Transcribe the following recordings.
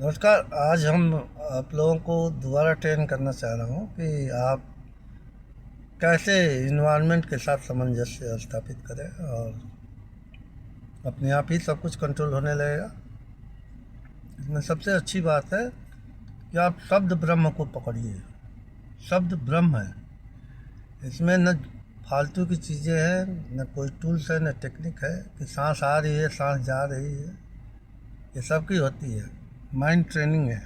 नमस्कार। आज हम आप लोगों को दोबारा ट्रेन करना चाह रहा हूँ कि आप कैसे इन्वायरमेंट के साथ सामंजस्य स्थापित करें और अपने आप ही सब कुछ कंट्रोल होने लगेगा। इसमें सबसे अच्छी बात है कि आप शब्द ब्रह्म को पकड़िए। शब्द ब्रह्म है, इसमें न फालतू की चीज़ें हैं, न कोई टूल्स है, न टेक्निक है कि सांस आ रही है सांस जा रही है। ये सब की होती है, माइंड ट्रेनिंग है।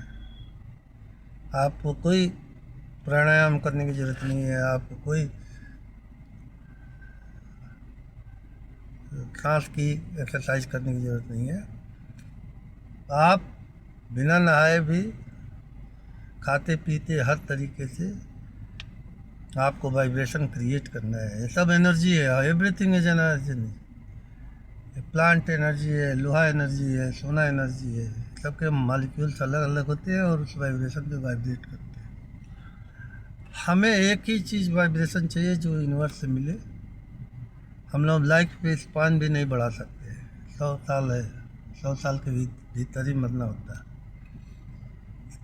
आपको कोई प्राणायाम करने की ज़रूरत नहीं है, आपको कोई सांस की एक्सरसाइज करने की ज़रूरत नहीं है। आप बिना नहाए भी खाते पीते हर तरीके से आपको वाइब्रेशन क्रिएट करना है। ये सब एनर्जी है, everything is energy. Plant energy है, लोहा एनर्जी है, सोना एनर्जी है। सबके मॉलिक्यूल्स अलग अलग होते हैं और उस वाइब्रेशन पे वाइब्रेट करते हैं। हमें एक ही चीज़ वाइब्रेशन चाहिए जो यूनिवर्स से मिले। हम लोग लाइफ पे स्पान भी नहीं बढ़ा सकते। 100 साल है, 100 साल के भीतर ही मरना होता है।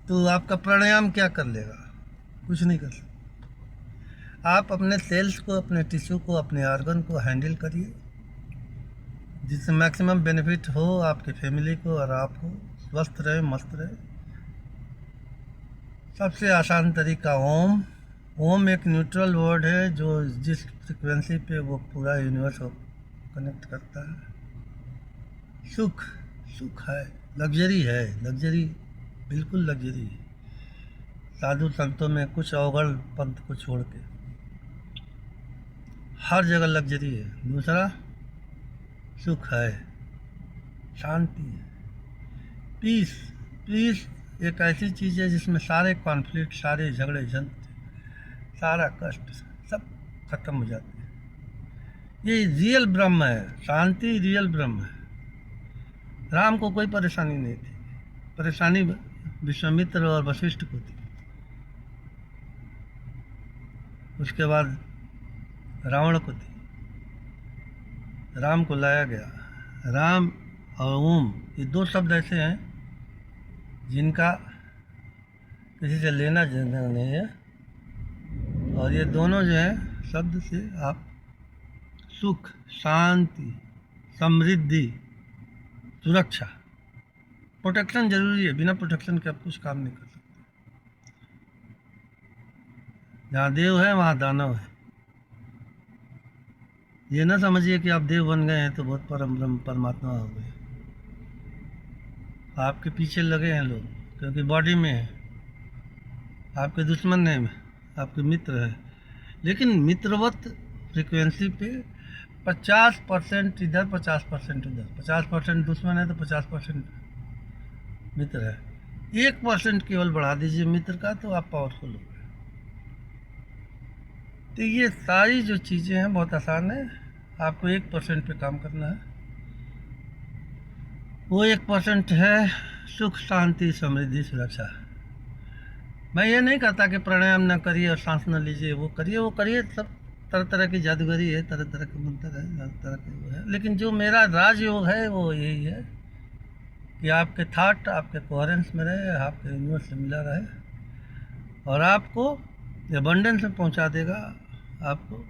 तो आपका प्राणायाम क्या कर लेगा? कुछ नहीं कर सकता। आप अपने सेल्स को, अपने टिश्यू को, अपने ऑर्गन को हैंडल करिए जिससे मैक्सिमम बेनिफिट हो आपकी फैमिली को और आपको। स्वस्थ रहे, मस्त रहे। सबसे आसान तरीका ओम। ओम एक न्यूट्रल वर्ड है जो जिस फ्रिक्वेंसी पे वो पूरा यूनिवर्स को कनेक्ट करता है। सुख, सुख है, लग्जरी है, लग्जरी, बिल्कुल लग्जरी है। साधु संतों में कुछ अवगण पंथ को छोड़ के हर जगह लग्जरी है। दूसरा सुख है, शांति है, पीस। पीस एक ऐसी चीज़ है जिसमें सारे कॉन्फ्लिक्ट, सारे झगड़े झंझट, सारा कष्ट सब खत्म हो जाते हैं। ये रियल ब्रह्म है, शांति रियल ब्रह्म है। राम को कोई परेशानी नहीं थी, परेशानी विश्वामित्र और वशिष्ठ को थी। उसके बाद रावण को थी, राम को लाया गया। राम और ओम ये दो शब्द ऐसे हैं जिनका किसी से लेना देना नहीं है, और ये दोनों जो है शब्द से आप सुख, शांति, समृद्धि, सुरक्षा, प्रोटेक्शन जरूरी है। बिना प्रोटेक्शन के आप कुछ काम नहीं कर सकते। जहाँ देव है वहाँ दानव है। ये ना समझिए कि आप देव बन गए हैं तो बहुत परम ब्रह्म परमात्मा हो गए। आपके पीछे लगे हैं लोग क्योंकि बॉडी में है। आपके दुश्मन है, आपके मित्र है, लेकिन मित्रवत फ्रिक्वेंसी पे 50% इधर, 50% उधर। 50% दुश्मन है तो 50% मित्र है। 1% केवल बढ़ा दीजिए मित्र का तो आप पावरफुल हो गए। तो ये सारी जो चीज़ें हैं बहुत आसान है। आपको 1% पे काम करना है। वो 1% है सुख, शांति, समृद्धि, सुरक्षा। मैं ये नहीं कहता कि प्राणायाम ना करिए और सांस न लीजिए, वो करिए, वो करिए। सब तरह तरह की जादूगरी है, तरह तरह के मंत्र है, तरह तरह के वो है। लेकिन जो मेरा राजयोग है वो यही है कि आपके थाट आपके कोहेरेंस में रहे, आपके यूनिवर्स से मिला रहे और आपको एबंडेंस में पहुंचा देगा। आपको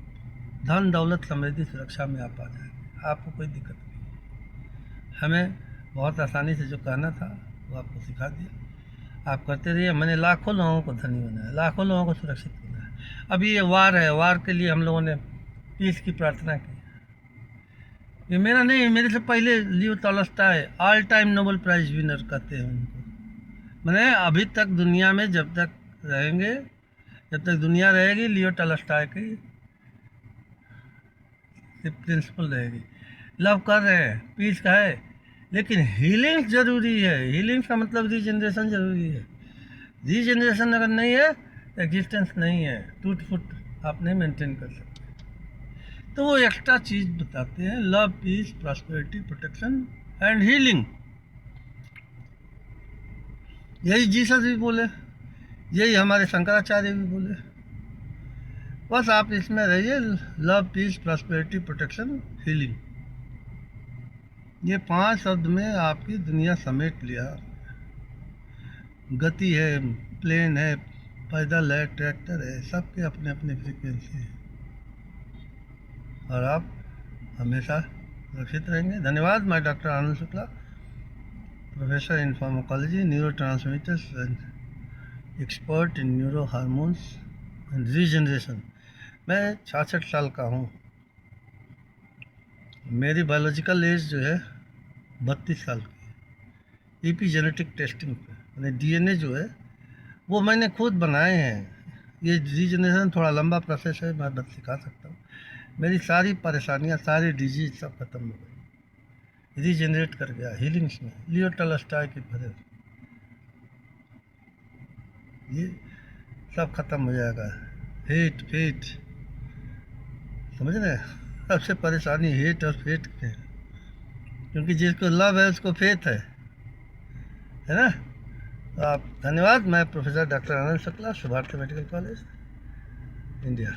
धन दौलत समृद्धि सुरक्षा में आप आ जाएंगे, आपको कोई दिक्कत नहीं। हमें बहुत आसानी से जो कहना था वो आपको सिखा दिया, आप करते रहिए। मैंने लाखों लोगों को धनी बनाया, लाखों लोगों को सुरक्षित बनाया। अभी ये वार है, वार के लिए हम लोगों ने पीस की प्रार्थना की। ये मेरा नहीं, मेरे से पहले Leo Tolstoy, all time Nobel prize winner कहते हैं उनको। मैंने अभी तक दुनिया में जब तक रहेंगे, जब तक दुनिया रहेगी, लियो टॉलस्टॉय की प्रिंसिपल रहेगी। लव कर रहे हैं, पीस का है, लेकिन हीलिंग जरूरी है। हीलिंग का मतलब रीजनरेशन जरूरी है। रीजनरेशन अगर नहीं है तो एग्जिस्टेंस नहीं है। टूट फुट आप नहीं मेंटेन कर सकते। तो वो एक्स्ट्रा चीज़ बताते हैं, love, peace, prosperity, protection and healing. यही जीसस भी बोले, यही हमारे शंकराचार्य भी बोले। बस आप इसमें रहिए, love, peace, prosperity, protection, healing. ये 5 शब्द में आपकी दुनिया समेट लिया। गति है, प्लेन है, पैदल है, ट्रैक्टर है, सबके अपने अपने फ्रीक्वेंसी है। और आप हमेशा सुरक्षित रहेंगे। धन्यवाद। मैं doctor Anand Shukla, professor in pharmacology, neurotransmitters and expert in neuro hormones and regeneration. मैं 66 साल का हूँ। मेरी बायोलॉजिकल एज जो है 32 साल की है। एपीजेनेटिक टेस्टिंग पे मैंने डीएनए जो है वो मैंने खुद बनाए हैं। ये रीजनरेशन थोड़ा लंबा प्रोसेस है, मैं बस सिखा सकता हूँ। मेरी सारी परेशानियाँ, सारी डिजीज सब खत्म हो गई, रीजनरेट कर गया हीलिंग्स में। लियो टॉलस्टॉय की तरह ये सब खत्म हो जाएगा। हेट फेट, समझ रहे हैं? सबसे परेशानी हेट और फेट के है, क्योंकि जिसको लव है उसको फेथ है ना? तो आप धन्यवाद। मैं professor doctor Anand Shukla, Subhash medical college, India.